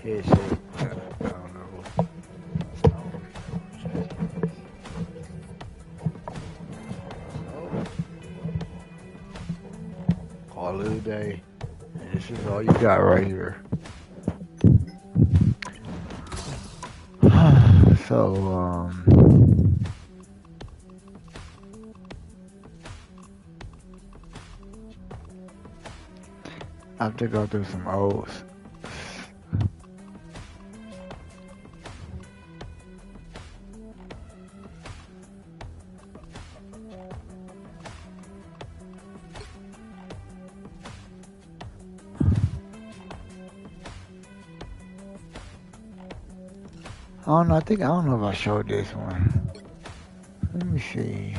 headset. I don't know. Call it a day. And this is all you got right here. So, I have to go through some old. I don't know. I don't know if I showed this one. Let me see.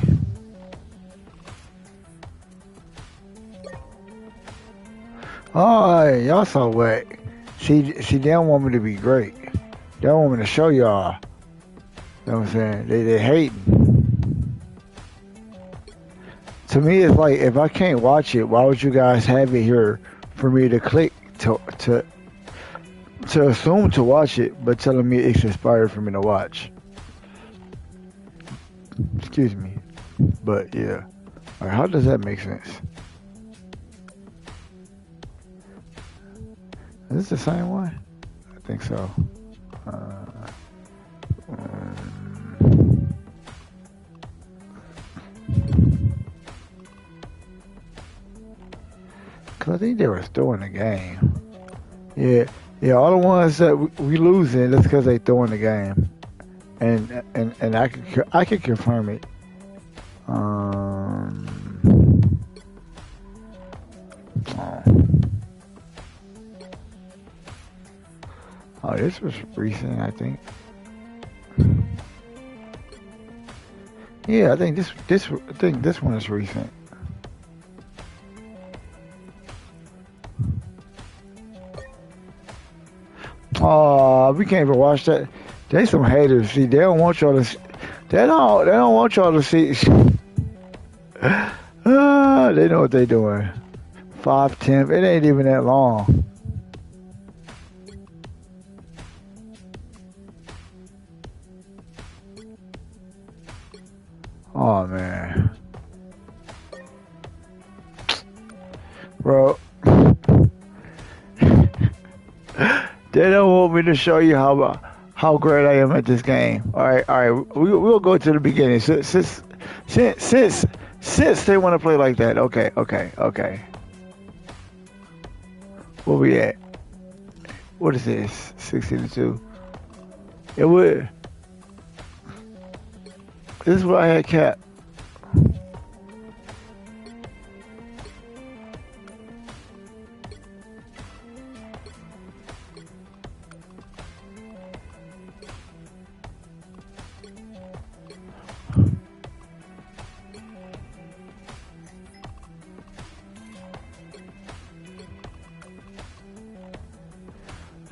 Oh, hey, y'all so wet. See, they don't want me to be great. They don't want me to show y'all. You know what I'm saying? They hating. To me, it's like, if I can't watch it, why would you guys have it here for me to click to assume to watch it, but telling me it's inspired for me to watch? Excuse me. But yeah. Alright, how does that make sense? Is this the same one? I think so. Cause I think they were throwing the game. Yeah, all the ones that we losing, that's because they throwing the game, and I can confirm it. Oh, this was recent, I think. Yeah, I think this one is recent. Oh, we can't even watch that. They some haters. See, they don't want y'all to. They don't want y'all to see. They know what they doing. 5-10. It ain't even that long. Oh man, bro. They don't want me to show you how great I am at this game. All right. We'll go to the beginning. Since they want to play like that, okay. Where we at? What is this? 60-2. It would. This is where I had Cap.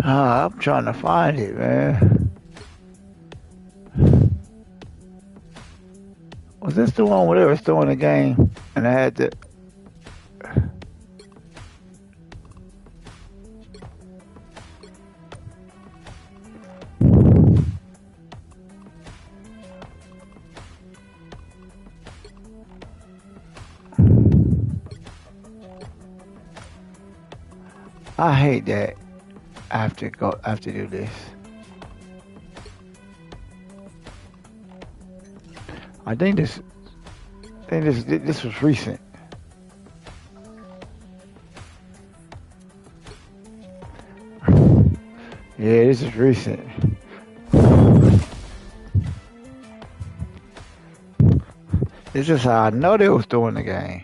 I'm trying to find it, man. Was this the one where they were throwing the game and I had to? I hate that. I have to do this. I think this was recent. Yeah, this is recent. This is how I know they was doing the game.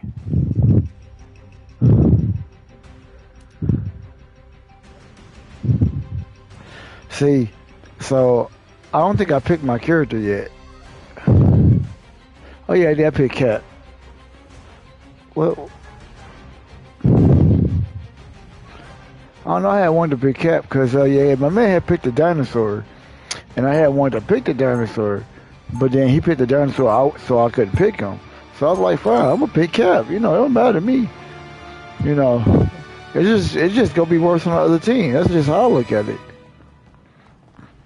See, so I don't think I picked my character yet. Oh yeah, I did pick Cap. Well, I don't know. I had wanted to pick Cap because yeah, my man had picked the dinosaur, and I had wanted to pick the dinosaur, but then he picked the dinosaur out, so I couldn't pick him. So I was like, fine, I'm gonna pick Cap. You know, it don't matter to me. You know, it's just gonna be worse on the other team. That's just how I look at it.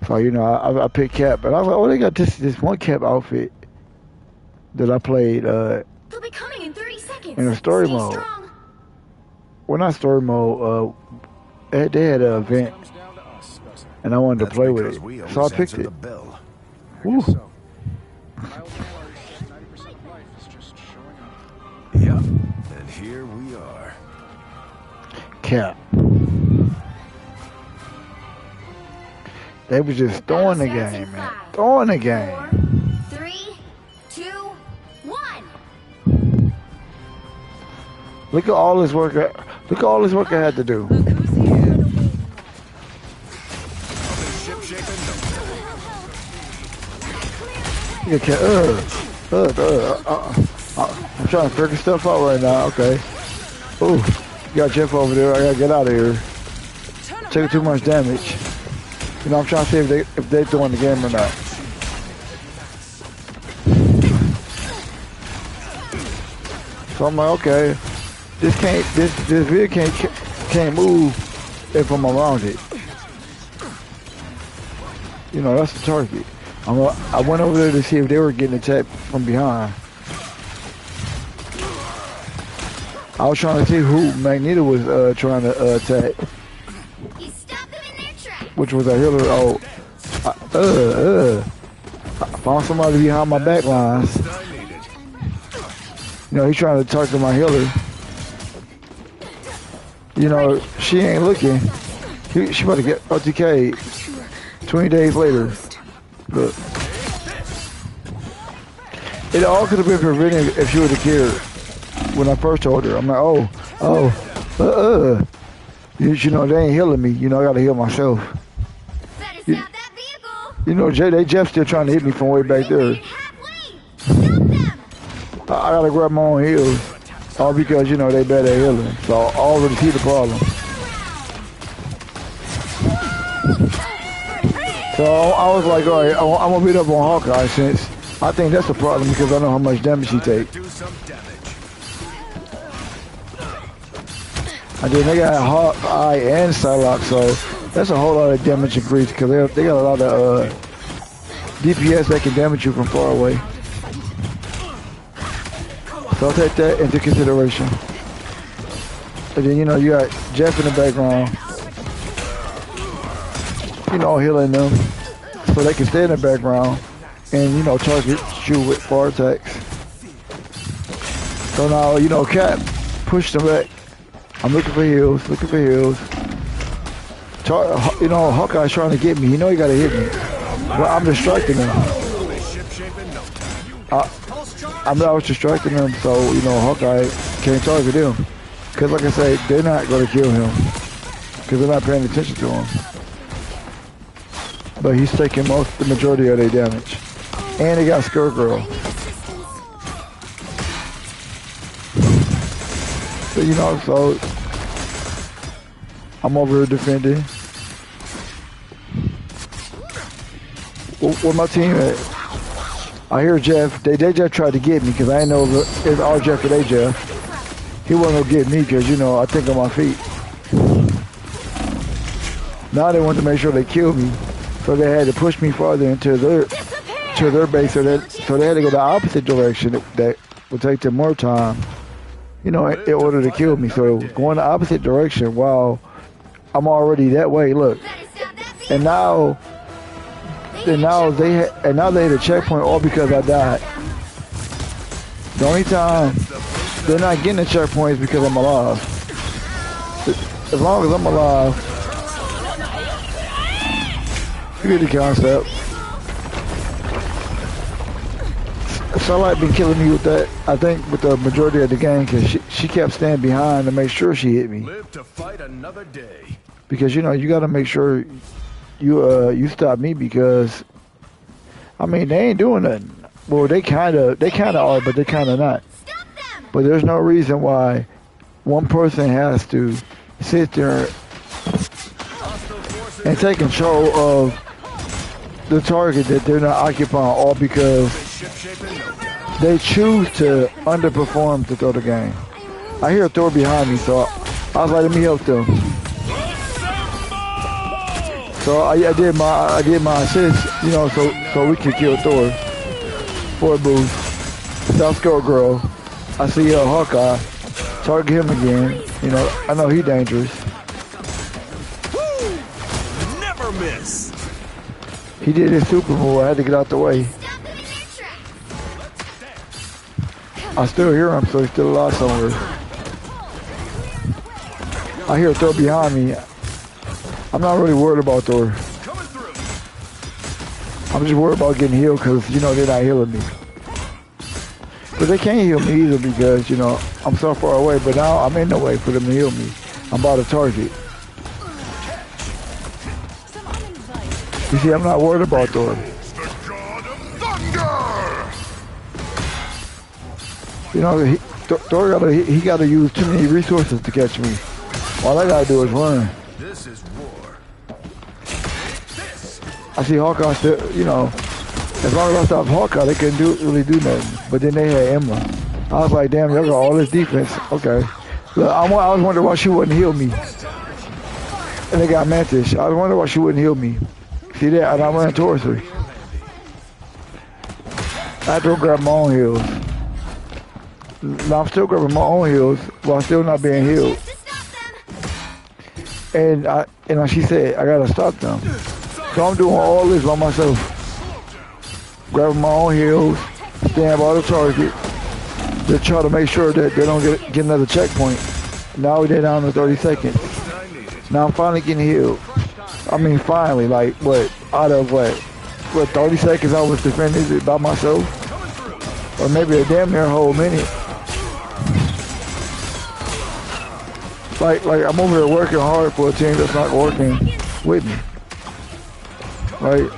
So you know, I picked Cap, and I was like, oh, they got this one Cap outfit that I played They'll be coming in 30 seconds. in a story Stay mode. strong. Well, not story mode. They had an event, and I wanted to play with it, so I picked it. Woo. Yeah, and here we are. Cap. They was just throwing the game, man. Throwing the game. 4, 3, 2, 1. Look at all this work. Look at all this work I had to do. Look who's here. You can, I'm trying to figure stuff out right now. Okay. Ooh, you got Jeff over there. I gotta get out of here. Taking too much damage. You know, I'm trying to see if they throwing the game or not. So I'm like, okay, this vehicle can't move if I'm around it. You know, that's the target. I went over there to see if they were getting attacked from behind. I was trying to see who Magneto was trying to attack. You stopped them in their tracks. Which was a healer. Oh, I found somebody behind my back lines. You know, he's trying to talk to my healer. You know, she ain't looking. She about to get OTK 20 days later. Look. It all could have been prevented if she would have cared when I first told her. I'm like, You know, they ain't healing me. You know, I gotta heal myself. Better stop that vehicle. You know, Jeff still trying to hit me from way back there. Stop them. I gotta grab my own heals. All because, you know, they better at healing. So I already see the problem. So I was like, all right, I'm gonna beat up on Hawkeye since I think that's the problem because I know how much damage he takes. And then they got Hawkeye and Psylocke, so that's a whole lot of damage increase because they got a lot of DPS that can damage you from far away. So I'll take that into consideration. And then, you know, you got Jeff in the background. You know, healing them so they can stay in the background and, you know, target you with far attacks. So now, you know, Cap pushed them back. I'm looking for heals. You know, Hawkeye's trying to get me. You know he got to hit me. But I'm distracting him. I was distracting him so, you know, Hawkeye can't target him. Because, like I say, they're not going to kill him. Because they're not paying attention to him. But he's taking the majority of their damage. And he got Scarecrow. So, you know, so I'm over here defending. Where my team at? I hear Jeff. They just tried to get me because I didn't know if it's our Jeff or they Jeff. He wasn't going to get me because, you know, I think on my feet. Now they want to make sure they kill me. So they had to push me farther into their base, so they had to go the opposite direction. That would take them more time, you know, in order to kill me. So going the opposite direction while I'm already that way. Look, and now they had a checkpoint all because I died. The only time they're not getting a checkpoint is because I'm alive. As long as I'm alive. You get the concept. Starlight been killing me with that, I think, with the majority of the game because she kept standing behind to make sure she hit me. Live to fight another day. Because, you know, you got to make sure you stop me because, I mean, they ain't doing nothing. Well, they kind of are, but they kind of not. But there's no reason why one person has to sit there and take control of the target that they're not occupying, all because they choose to underperform to throw the game. I hear Thor behind me, so I was like, let me help them. So I did my assist, you know, so we could kill Thor for a boost. South Score Girl. I see Hawkeye. Target him again. You know, I know he dangerous. Never miss. He did his super move. I had to get out the way. Stop them in their tracks. I still hear him, so he's still alive somewhere. I hear Thor behind me. I'm not really worried about Thor. Coming through. I'm just worried about getting healed because, you know, they're not healing me. But they can't heal me either because, you know, I'm so far away. But now I'm in the way for them to heal me. I'm about to target. You see, I'm not worried about Thor. You know, Thor gotta use too many resources to catch me. All I gotta do is run. This is war. I see Hawkeye still, you know, as long as I stop Hawkeye, they couldn't really do nothing. But then they had Emma. I was like, damn, y'all got all this defense. Okay. Look, I was wondering why she wouldn't heal me. And they got Mantis. I was wondering why she wouldn't heal me. See that? And I ran towards her. I had to go grab my own heals. Now I'm still grabbing my own heals while still not being healed. And like she said, I gotta stop them. So I'm doing all this by myself. Grabbing my own heals, stand by the target. Just try to make sure that they don't get another checkpoint. Now we're down to 30 seconds. Now I'm finally getting healed. I mean finally, like what, out of what 30 seconds I was defending it by myself? Or maybe a damn near whole minute. Like I'm over here working hard for a team that's not working with me. Right?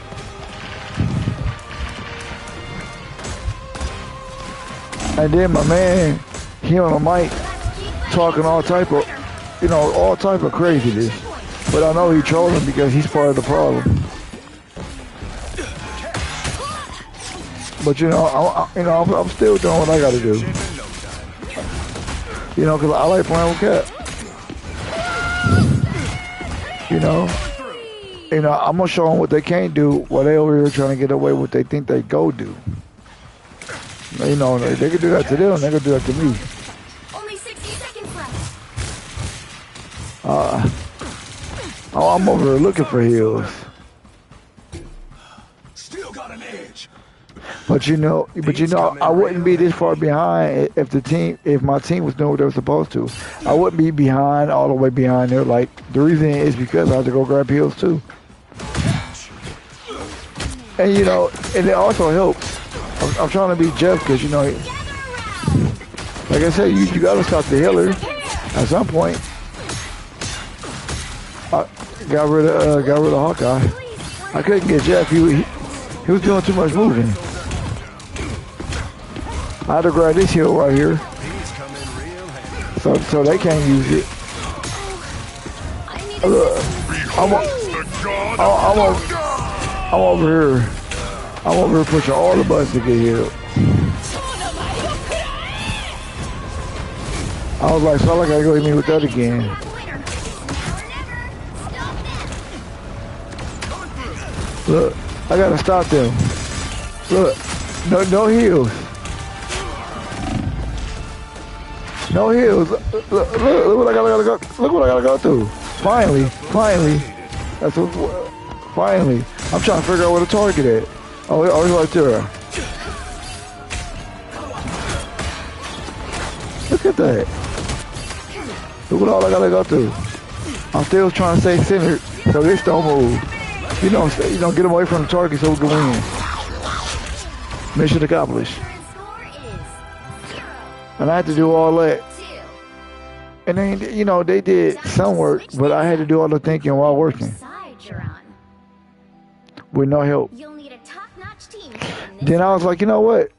And then my man, he on the mic talking all type of, you know, all type of craziness. But I know he trolling because he's part of the problem. But you know, I'm still doing what I gotta do. You know, cause I like playing with Cap. You know, I'm gonna show them what they can't do while they over here trying to get away with what they think they go do. You know, they can do that to them, they can do that to me. Only 60 seconds left. I'm over here looking for heals. Still got an edge. But you know, I wouldn't be this far behind if my team was doing what they were supposed to. I wouldn't be behind, all the way behind there. Like, the reason is because I have to go grab heals too. And you know, and it also helps. I'm trying to be Jeff because, you know, like I said, you gotta stop the healer at some point. I got rid of Hawkeye. I couldn't get Jeff. He was doing too much moving. I had to grab this heal right here, so they can't use it. Look, I'm over here. I'm over here pushing all the buttons to get healed. I was like, so I gotta go hit me with that again. Look, I gotta stop them. Look, no heals. No heals. Look what I gotta go. Look what I gotta go through. Finally. That's what. Finally, I'm trying to figure out where the target at. Oh, he's right there. Look at that. Look what all I gotta go through. I'm still trying to stay centered, so this don't move. You know, get them away from the target so we can win. Mission accomplished. And I had to do all that. And then, you know, they did some work, but I had to do all the thinking while working. With no help. Then I was like, you know what?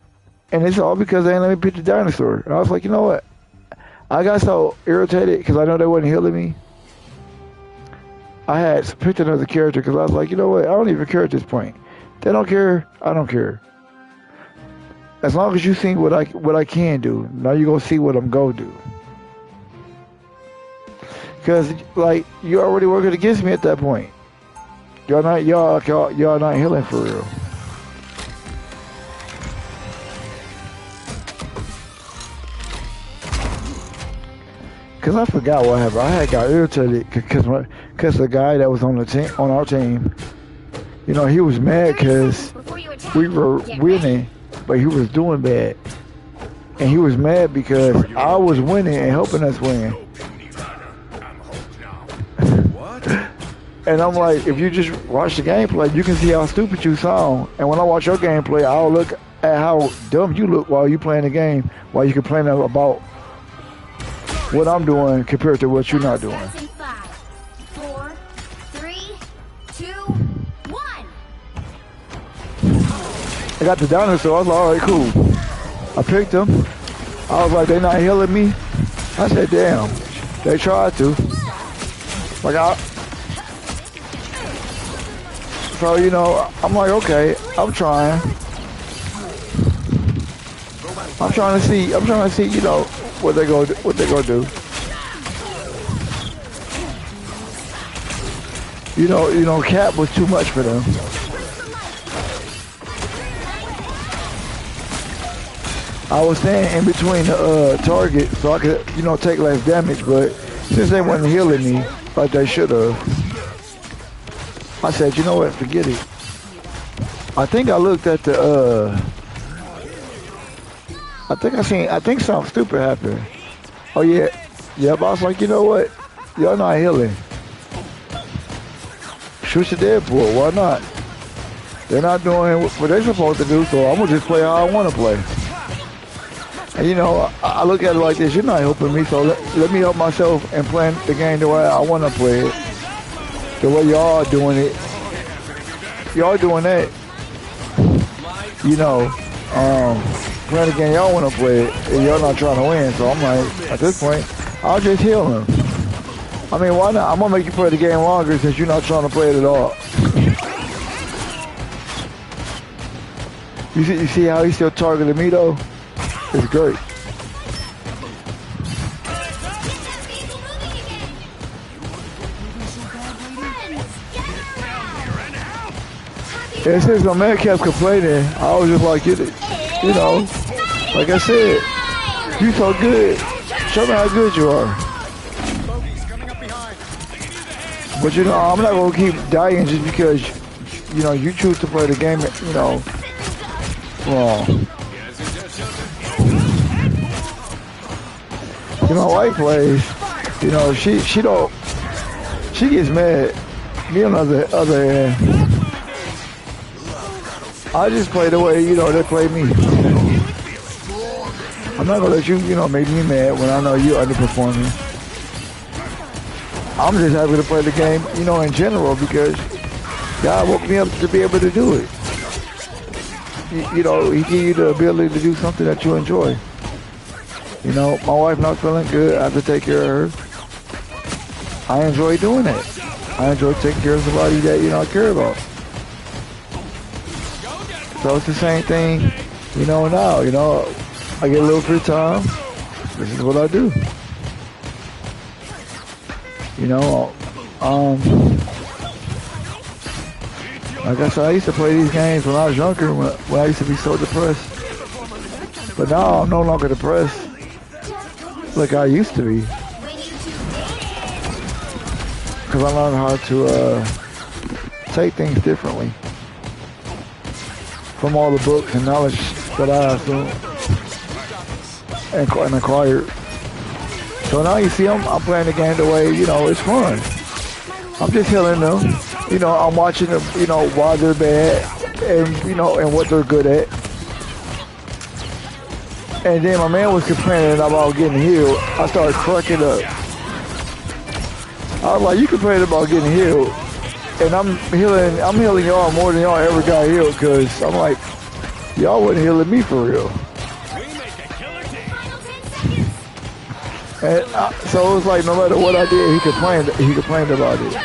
And it's all because they ain't let me pick the dinosaur. And I was like, you know what? I got so irritated because I know they wasn't healing me. I had picked another character because I was like, you know what? I don't even care at this point. They don't care. I don't care. As long as you see what I can do, now you're going to see what I'm going to do. Because, like, you already working against me at that point. Y'all not healing for real. Cause I forgot what happened. I had got irritated cause the guy that was on the team on our team, you know, he was mad cause Before you attack, we were get winning, but he was doing bad, and he was mad because I was winning and helping us win. What? And I'm like, if you just watch the gameplay, you can see how stupid you sound. And when I watch your gameplay, I'll look at how dumb you look while you playing the game, while you complain about what I'm doing compared to what you're not doing. That's in 5, 4, 3, 2, 1. I got the dinosaur. I was like, all right, cool. I picked him. I was like, they not healing me. I said, damn. They tried to. Like so you know, I'm like, okay, I'm trying. I'm trying to see, you know, what they gonna do. You know, Cap was too much for them. I was staying in between the target so I could, you know, take less damage, but since they wasn't healing me like they should have, I said, you know what, forget it. I think I looked at the I think something stupid happened. Oh yeah, but I was like, you know what? Y'all not healing. Shoot the Deadpool, why not? They're not doing what they're supposed to do, so I'm gonna just play how I wanna play. And you know, I look at it like this, you're not helping me, so let me help myself and play the game the way I wanna play it. The way y'all are doing it. Y'all doing that. You know, playing the game y'all want to play it, and y'all not trying to win. So I'm like, at this point, I'll just heal him. I mean, why not? I'm gonna make you play the game longer since you're not trying to play it at all. You see how he still targeted me though? It's great. And since my man kept complaining, I was just like, you know, like I said, you so good. Show me how good you are. But you know, I'm not gonna keep dying just because, you know, you choose to play the game, you know, wrong. You know, my wife plays, you know, she gets mad. Me on the other hand, I just play the way, you know, they play me. I'm not gonna let you, you know, make me mad when I know you're underperforming. I'm just happy to play the game, you know, in general, because God woke me up to be able to do it. You know, He gave you the ability to do something that you enjoy. You know, my wife not feeling good, I have to take care of her. I enjoy doing that. I enjoy taking care of somebody that, you know, I care about. So it's the same thing, you know, now, you know, I get a little free time. This is what I do. You know, like I said, I used to play these games when I was younger, when I used to be so depressed. But now I'm no longer depressed like I used to be. Because I learned how to take things differently from all the books and knowledge that I assumed and acquired. So now you see, I'm playing the game the way, you know, it's fun. I'm just healing them. You know, I'm watching them, you know, why they're bad and, you know, and what they're good at. And then my man was complaining about getting healed. I started cracking up. I was like, you complain about getting healed, and I'm healing y'all more than y'all ever got healed, because I'm like, y'all wasn't healing me for real. And so it was like, no matter what I did, he complained about it.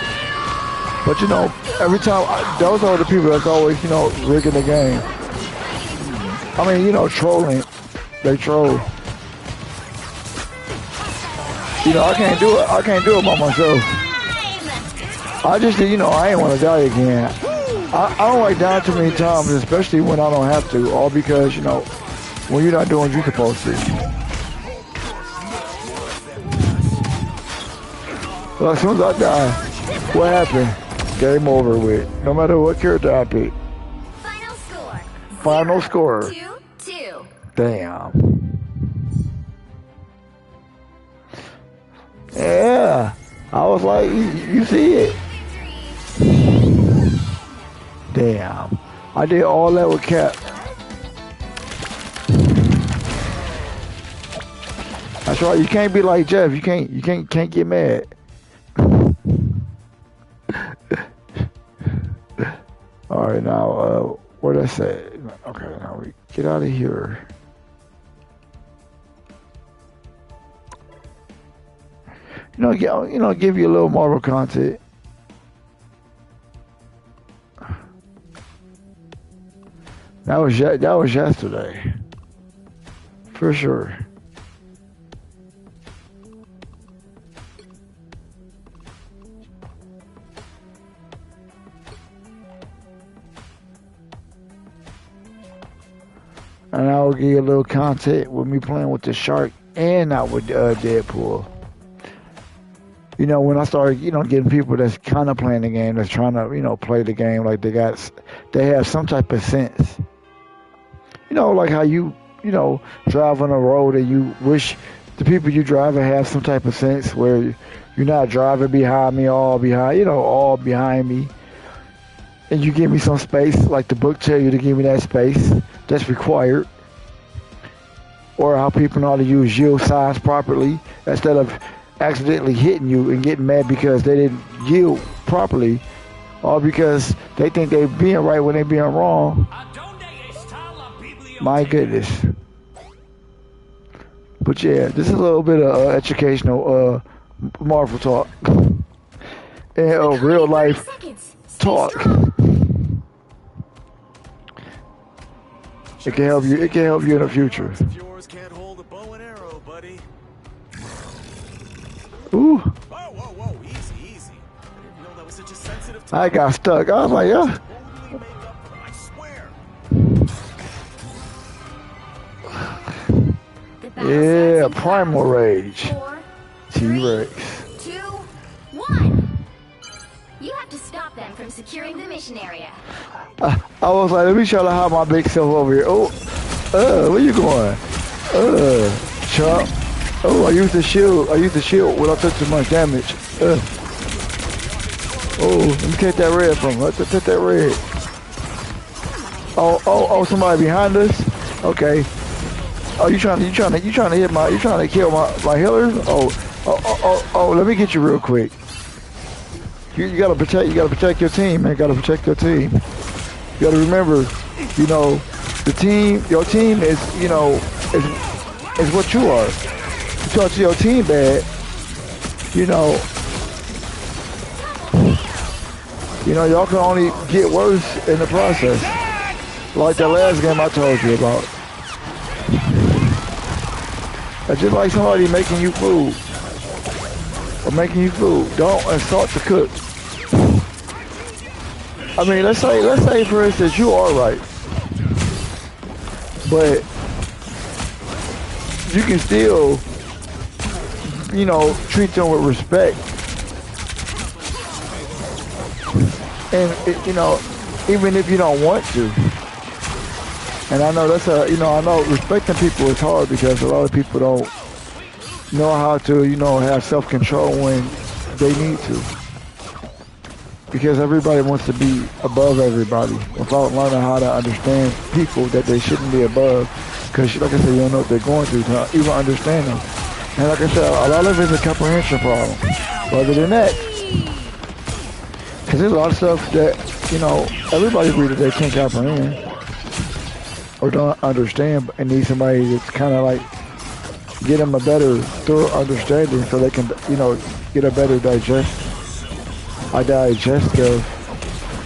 But you know, every time, those are the people that's always, you know, rigging the game. I mean, you know, trolling. They troll. You know, I can't do it by myself. I just, I ain't want to die again. I don't like dying too many times, especially when I don't have to, all because, when you're not doing what you're supposed to. Well, as soon as I die, what happened? Game over with. No matter what character I pick. Final score. Final score. 2-2. Damn. Yeah. I was like, you see it. Damn. I did all that with Cap. That's right. You can't be like Jeff. You can't get mad. All right, now, what did I say? Okay, now we get out of here. Give you a little Marvel content. That was yesterday, for sure. And I will give you a little content with me playing with the shark and not with Deadpool. When I started, getting people that's kind of playing the game, that's trying to, play the game like they have some type of sense. Like how you drive on a road and you wish the people you drive have some type of sense where you're not driving behind me, all behind me. And you give me some space, like the book tell you to give me that space that's required. Or how people know how to use yield signs properly instead of accidentally hitting you and getting mad because they didn't yield properly, or because they think they're being right when they're being wrong. My goodness. But yeah, this is a little bit of educational Marvel talk and real life talk. It can help you. It can help you in the future. Ooh. Whoa, easy. I got stuck. I was like, yeah. Yeah, Primal Rage. 4, T-Rex. 2, 1. You have to stop them from securing the mission area. I was like, let me try to hide my big self over here. Oh, where you going? Chump. Oh, I used the shield without taking too much damage. Oh, let me take that red from him. Let's take that red. Oh, somebody behind us? Okay. Oh, you trying to kill my healers? Oh, let me get you real quick. You gotta protect your team, man. You gotta protect your team. You gotta remember, your team is what you are. You talk to your team bad, y'all can only get worse in the process. Like the last game I told you about. It's just like somebody making you food. Don't insult the cook. I mean, let's say for instance you are right, but you can still, treat them with respect, and even if you don't want to. And I know I know respecting people is hard because a lot of people don't know how to, have self-control when they need to. Because everybody wants to be above everybody without learning how to understand people that they shouldn't be above. Because, like I said, you don't know what they're going through to even understand them. And like I said, a lot of it is a comprehension problem. Other than that, because there's a lot of stuff that, everybody agree that they can't comprehend or don't understand and need somebody that's kind of like get them a better thorough understanding so they can, get a better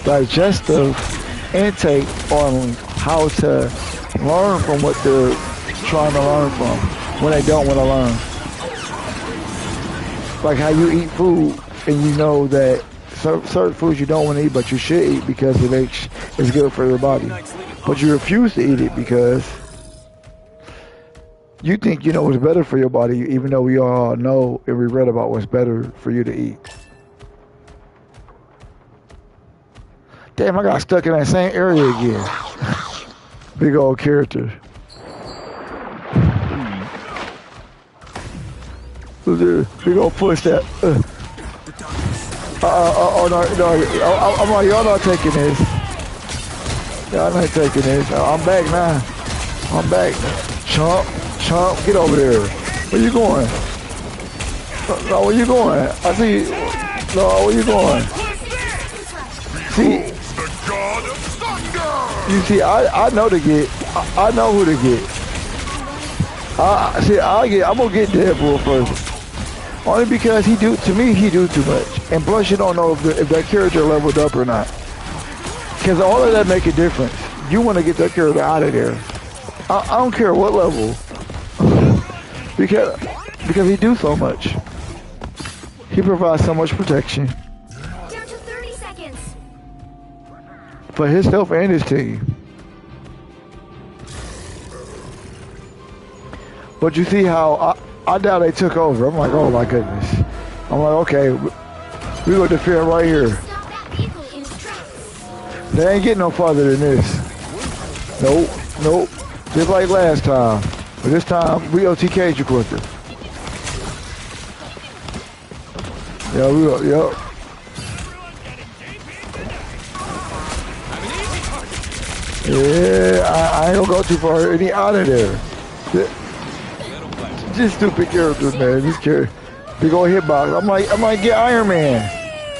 digestive intake on how to learn from what they're trying to learn from when they don't want to learn. Like how you eat food and you know that certain foods you don't want to eat, but you should eat because it's good for your body. But you refuse to eat it because you think you know what's better for your body, even though we all know and we read about what's better for you to eat. Damn, I got stuck in that same area again. Big old character. Big old push that. Oh no, I'm like, y'all not taking this. Y'all not taking this. I'm back now. I'm back. Chump, get over there. Where you going? No, where you going? I see you. No, where you going? See, you see, I know to get. I know who to get. I'm gonna get Deadpool first. Only because he do too much. And plus you don't know if that character leveled up or not. Because all of that make a difference. You want to get that character out of there. I don't care what level. because he do so much. He provides so much protection. Down to 30 seconds. For himself and his team. But you see how I doubt they took over. I'm like, oh my goodness. I'm like, okay, we're going to defend right here. Stop that vehicle in its tracks. They ain't getting no farther than this. Nope. Just like last time. But this time, we OTK'd you quicker. Yeah, we go, yep. Yeah, I ain't gonna go too far. Any out of there. Just stupid characters, man. This character, big old hitbox. I'm like, get Iron Man.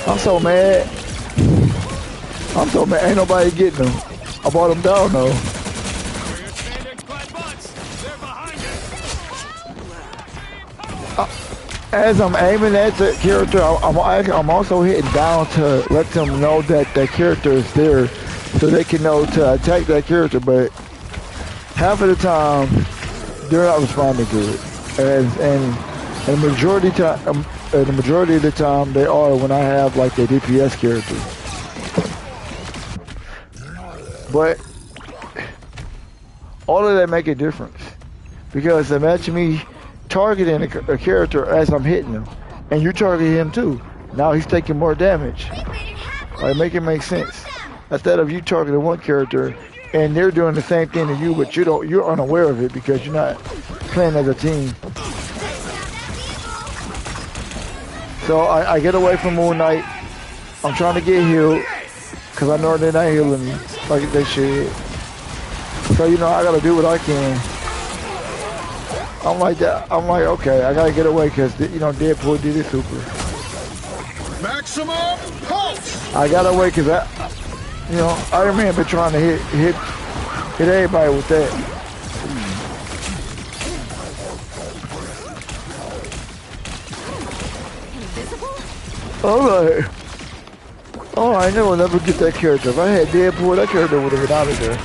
I'm so mad. Ain't nobody getting them. I bought them down though. As I'm aiming at the character, I'm also hitting down to let them know that that character is there, so they can know to attack that character. But half of the time, they're not responding to it. And the majority of the time they are when I have like the DPS character. But all of that make a difference because imagine me targeting a character as I'm hitting him, and you target him too. Now he's taking more damage. Like make it make sense. Instead of you targeting one character and they're doing the same thing to you, but you're unaware of it because you're not playing as a team. So I get away from Moon Knight. I'm trying to get healed because I know they're not healing me like they should. So you know I gotta do what I can. I'm like that. I'm like, okay, I gotta get away because you know Deadpool did his super. Maximum pulse. I gotta away because Iron Man been trying to hit everybody with that. Alright. Oh, I know I'll never get that character. If I had Deadpool, that character would have been out of there.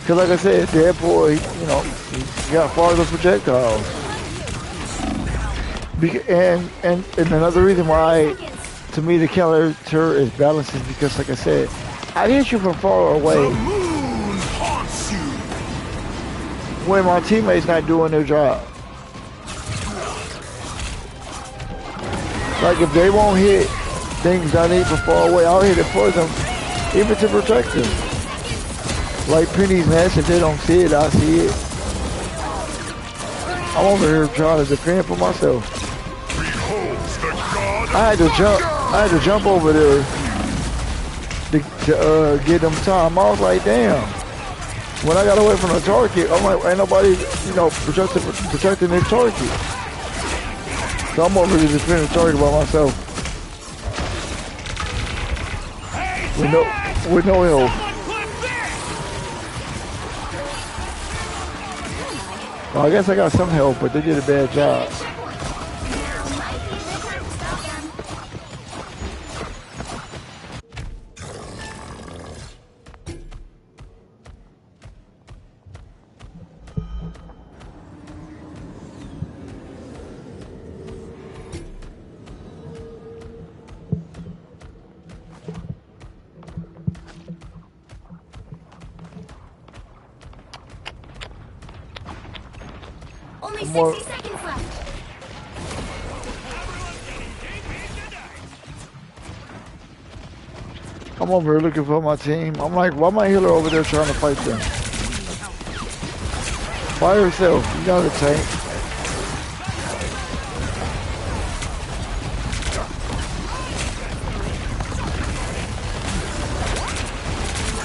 Because like I said, Deadpool, he got farther projectiles. And another reason why, to me, the character is balanced is because, like I said, I hit you from far away. The moon haunts you. When my teammates not doing their job. Like if they won't hit things I need from far away, I'll hit it for them, even to protect them. Like Penny's nest, if they don't see it, I see it. I'm over here trying to defend for myself. I had to jump over there to get them time. I was like, damn. When I got away from the target, I'm like, ain't nobody, protecting this target. So I'm over here to defend the target by myself. With no help. Well, I guess I got some help, but they did a bad job. Only More. 60 seconds left. I'm over here looking for my team. I'm like, why my healer over there trying to fight them? By herself. You got a tank.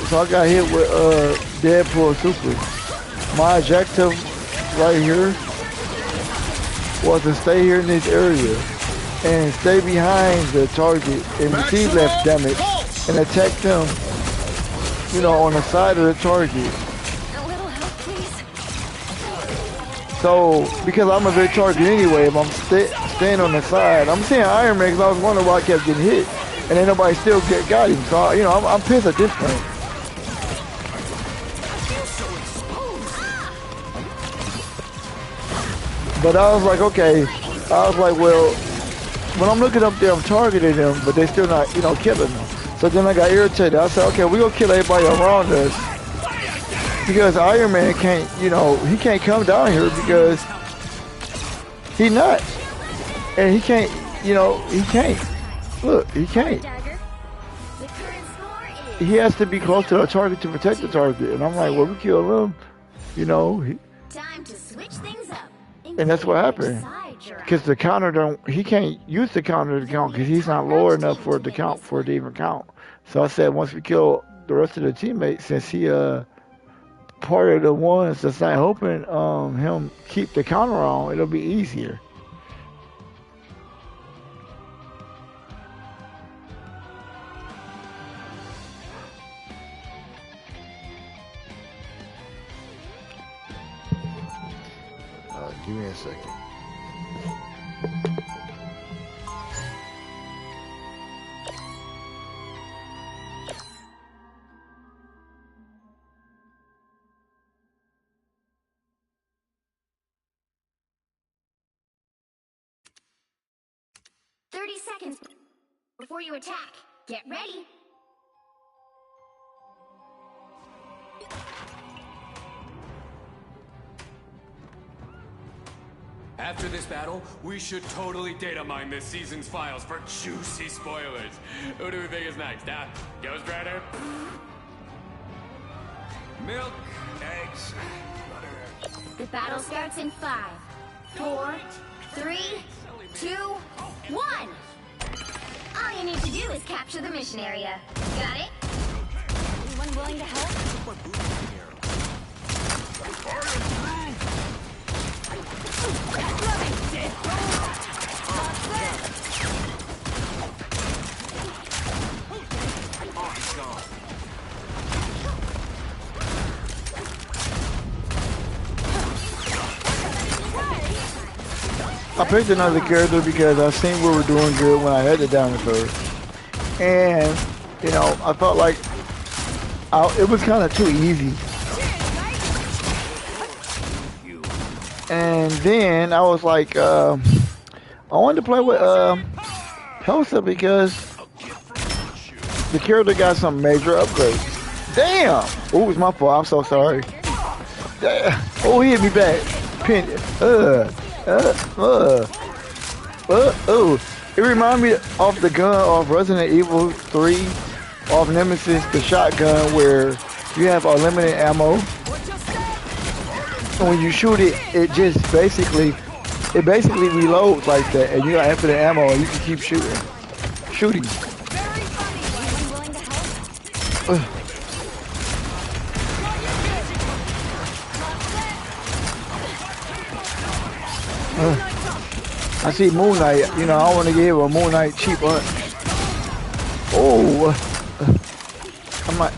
So I got hit with Deadpool Super. My objective right here was to stay here in this area and stay behind the target and receive less damage and attack them, you know, on the side of the target. A little help, please. So, because I'm a big target anyway, if I'm staying on the side, I'm seeing Iron Man because I was wondering why I kept getting hit, and then nobody still got him. So, you know, I'm pissed at this point. But I was like, okay. I was like, well, when I'm looking up there, I'm targeting them, but they're still not, you know, killing them. So then I got irritated. I said, okay, we're going to kill everybody around us. Because Iron Man can't, you know, he can't come down here because he's not. And he can't, you know, he can't. Look, he can't. Dagger. The current score is He has to be close to the target to protect the target. And I'm like, well, we kill him, you know. time to switch things up. And that's what happened. Because the counter don't, he can't use the counter to count because he's not low enough for it to count, for it to even count. So I said, once we kill the rest of the teammates, since he part of the ones that's not helping him keep the counter on, it'll be easier. Give me a second. Seconds before you attack. Get ready. After this battle, we should totally data mine this season's files for juicy spoilers. Who do we think is next, huh? Ghost Rider? Milk, eggs, butter. The battle starts in 5, 4, 3, 2, 1. All you need to do is capture the mission area. Got it? Anyone willing to help? I picked another character because I seen we were doing good when I had the dinosaur. And, you know, I felt like it was kind of too easy. And then I was like, I wanted to play with Helsa because the character got some major upgrades. Damn! Oh, it was my fault. I'm so sorry. Damn. Oh, he hit me back. Pin. Oh. It reminded me of the gun of Resident Evil 3, of Nemesis, the shotgun, where you have unlimited ammo. And when you shoot it, it basically reloads like that, and you got infinite ammo, and you can keep shooting. I see Moon Knight, you know, I want to give a Moon Knight cheap punch. Oh, I'm like,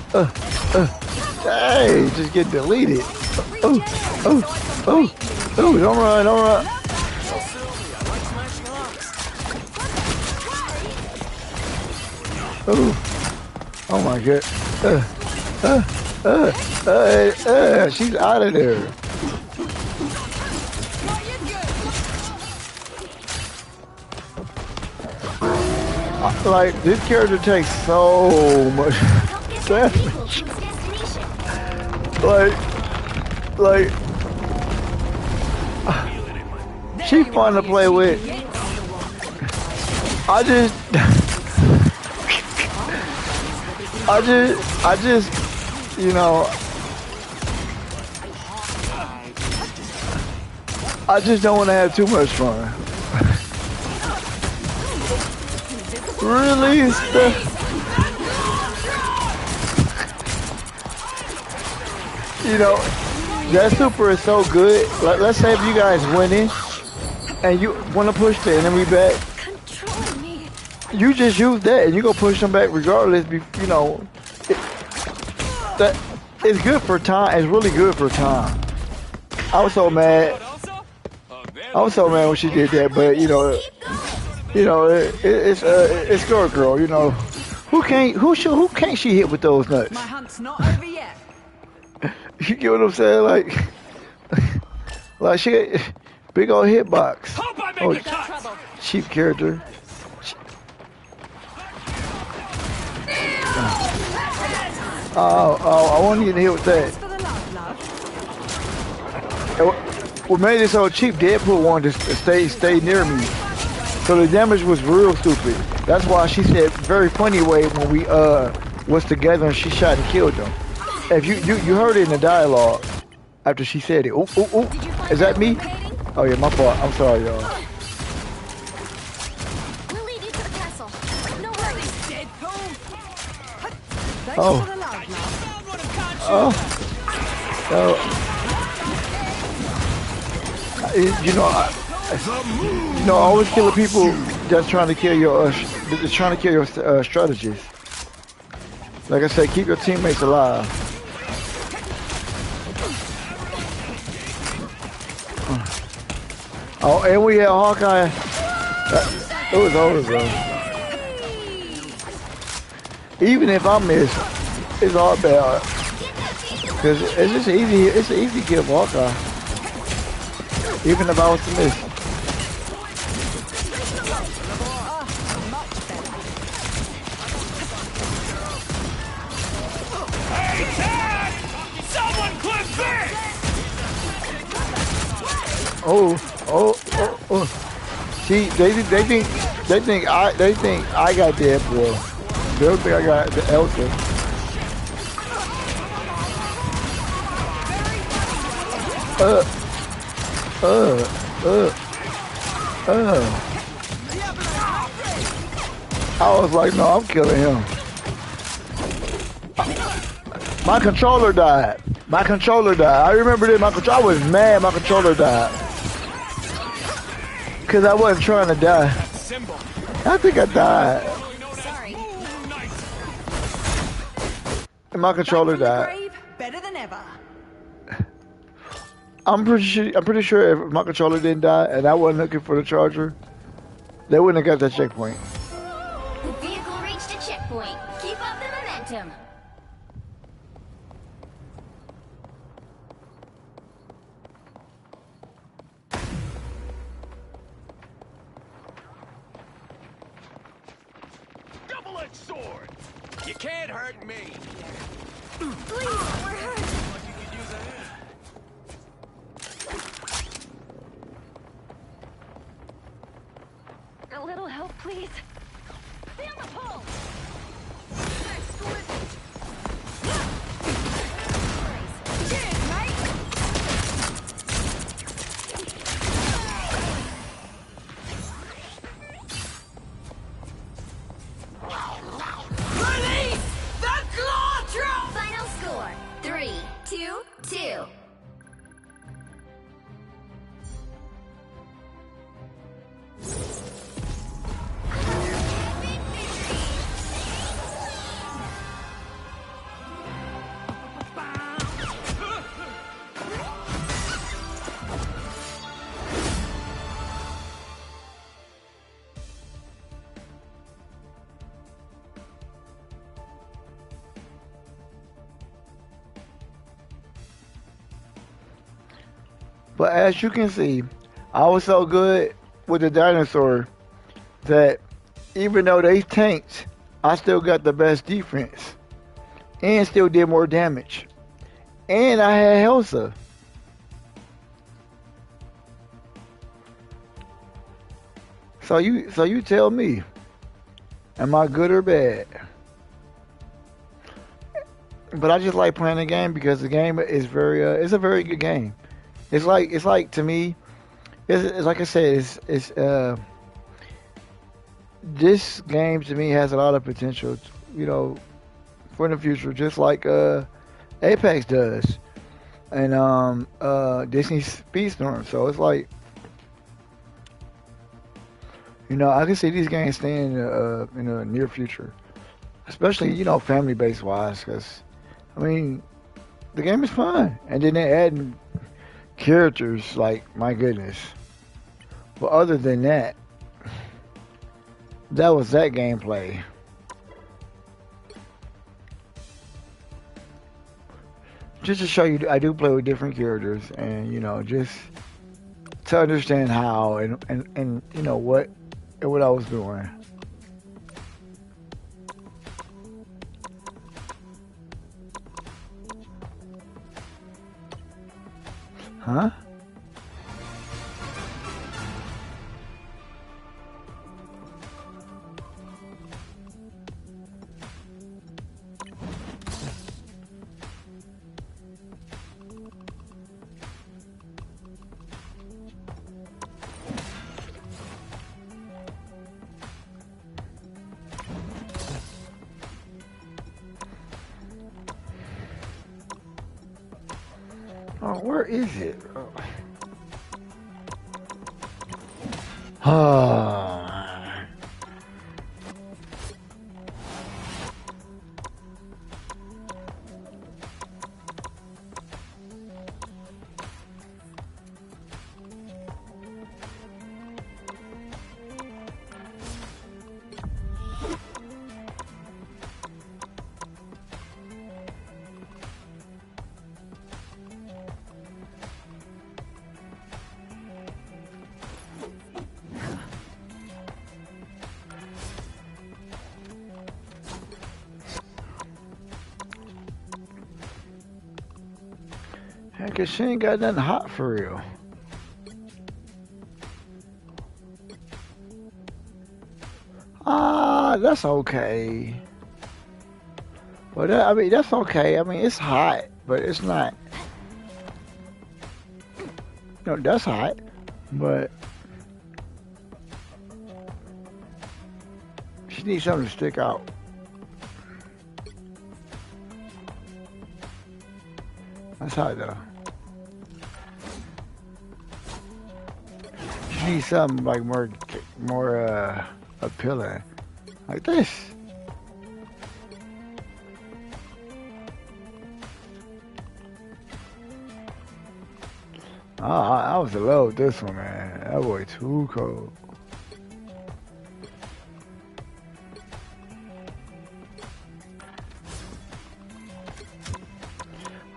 hey, just get deleted. Oh, don't run. Oh my god. She's out of there. Like, this character takes so much damage. Like, She fun to play with. I just, you know, I just don't want to have too much fun. Really? You know, that super is so good. Like, let's say if you guys winning and you want to push the enemy back, Control me. you just use that and you go push them back regardless. You know, that it's good for time. It's really good for time. I was so mad. I was so mad when she did that, but it's girl. You know, who can't she hit with those nuts? My hunt's not over yet. You get what I'm saying? Like she, big old hitbox. Hope I make Oh, it cut. cheap character. Oh, I want to get hit with that. For the love, love. What made it so cheap? Deadpool wanted to stay near me, so the damage was real stupid. That's why she said very funny way when we was together and she shot and killed them. If you heard it in the dialogue after she said it. Ooh, ooh, ooh. Is that me? Oh yeah, my fault. I'm sorry, y'all. We'll lead you to the castle. No worries. Deadpool. Thanks Oh. for the love, love. Oh. I always killing people that's trying to kill your strategies. Like I said, keep your teammates alive. Oh, and we had Hawkeye. It was over, bro. Even if I miss, it's all bad. Cause it's just easy. It's an easy kill for Hawkeye. Even if I was to miss. Hey, Ted! Someone clip this! Oh. See, they think I got Deadpool. They don't think I got the Elsa. I was like, no, I'm killing him. My controller died. I remember that I was mad my controller died. Because I wasn't trying to die. I think I died. Sorry. And my controller Back from the died. grave, better than ever. I'm pretty sure if my controller didn't die and I wasn't looking for the charger, they wouldn't have got that checkpoint. The vehicle reached a checkpoint. Keep up the momentum. Double-edged sword. You can't hurt me. Please, we're hurt. A little help, please. Feel the pull. Cheers, mate. Release the claw trap! Final score: 3-2-2. But as you can see, I was so good with the dinosaur that even though they tanked, I still got the best defense and still did more damage. And I had Helsa. So you tell me, am I good or bad? But I just like playing the game because the game is it's a very good game. It's like to me, it's like I said, it's this game to me has a lot of potential, you know, for the future, just like Apex does, and Disney Speedstorm. So it's like, you know, I can see these games staying in the near future, especially, you know, family based wise, because I mean the game is fun, and then they add characters like my goodness. But other than that, that was that gameplay. Just to show you, I do play with different characters, and you know, just to understand how and you know what I was doing. Huh? Oh, where is it? Ah. Heck, 'cause she ain't got nothing hot for real. Ah, that's okay. Well, I mean, that's okay. I mean, it's hot, but it's not. You know, that's hot, but she needs something to stick out. That's hot though. She needs something like more appealing, like this. I was in love with this one, man. That boy too cold.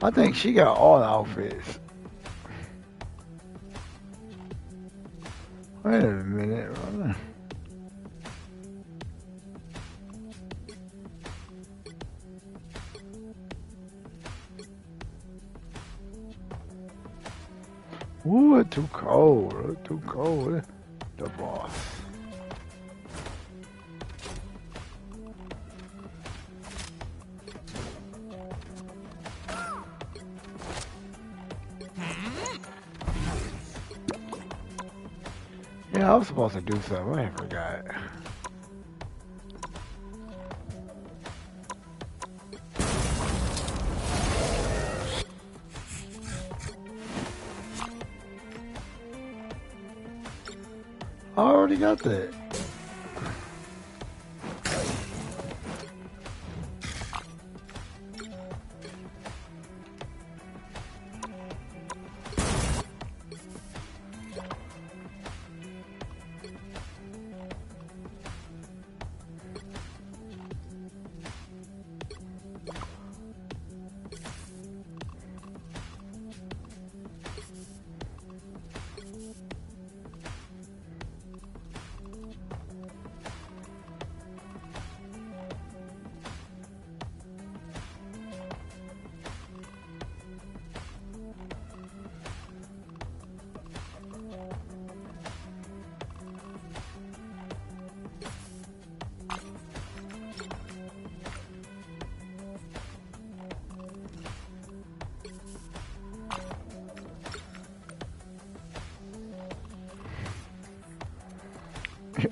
I think she got all the outfits. Wait a minute, brother. Ooh, it's too cold. It's too cold. The boss. Yeah, I was supposed to do something. I forgot. I already got that.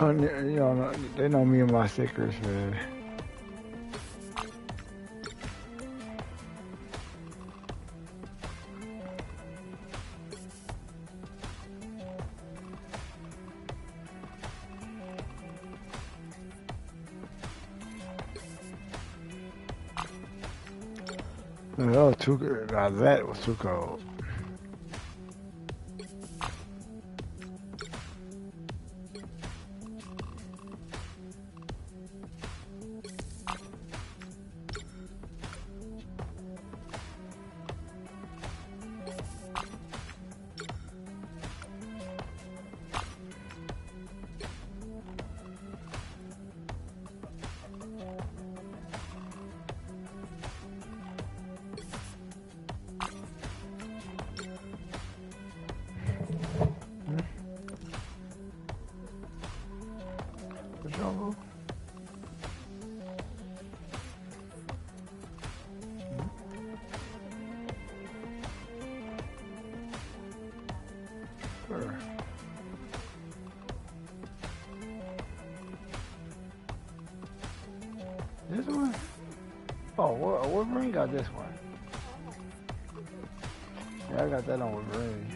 You know, they know me and my stickers, man. That was too good. Now that was too cold. The jungle. Sure. This one? Oh, Wolverine got this one. Yeah, I got that on Wolverine.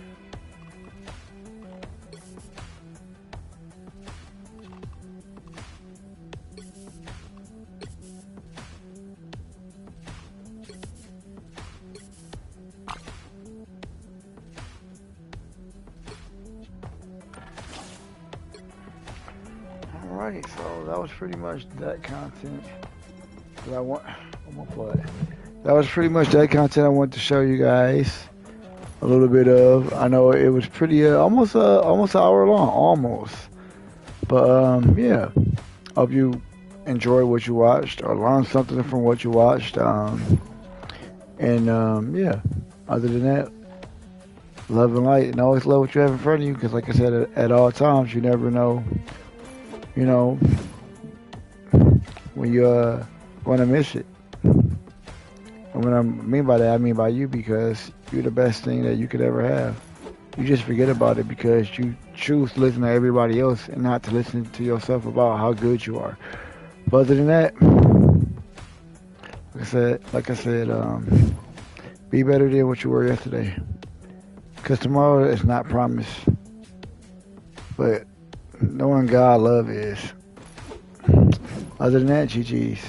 Alright, so that was pretty much that content that I want. I'm gonna play. That was pretty much that content I wanted to show you guys a little bit of. I know it was pretty almost an hour long, almost. But yeah, hope you enjoyed what you watched or learned something from what you watched. Yeah, other than that, love and light, and always love what you have in front of you. Because like I said, at all times, you never know. You know when you're gonna miss it. And what I mean by that, I mean by you, because you're the best thing that you could ever have. You just forget about it because you choose to listen to everybody else and not to listen to yourself about how good you are. But other than that, like I said, be better than what you were yesterday. Because tomorrow is not promised. But knowing God love is. Other than that, GG's.